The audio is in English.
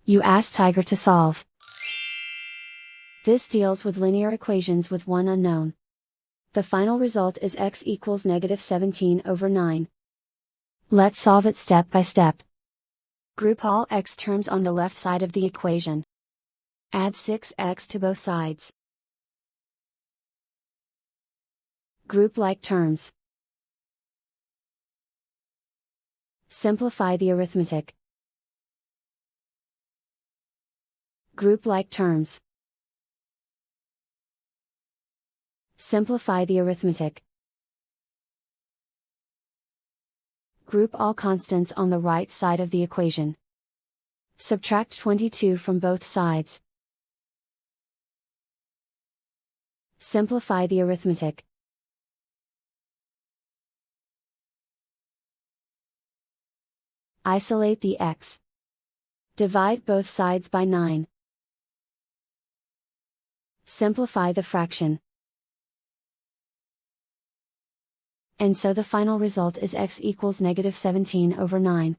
You ask Tiger to solve. This deals with linear equations with one unknown. The final result is x equals -17/9. Let's solve it step by step. Group all x terms on the left side of the equation. Add 6x to both sides. Group like terms. Simplify the arithmetic. Group like terms. Simplify the arithmetic. Group all constants on the right side of the equation. Subtract 22 from both sides. Simplify the arithmetic. Isolate the x. Divide both sides by 9. Simplify the fraction. And so the final result is x equals -17/9.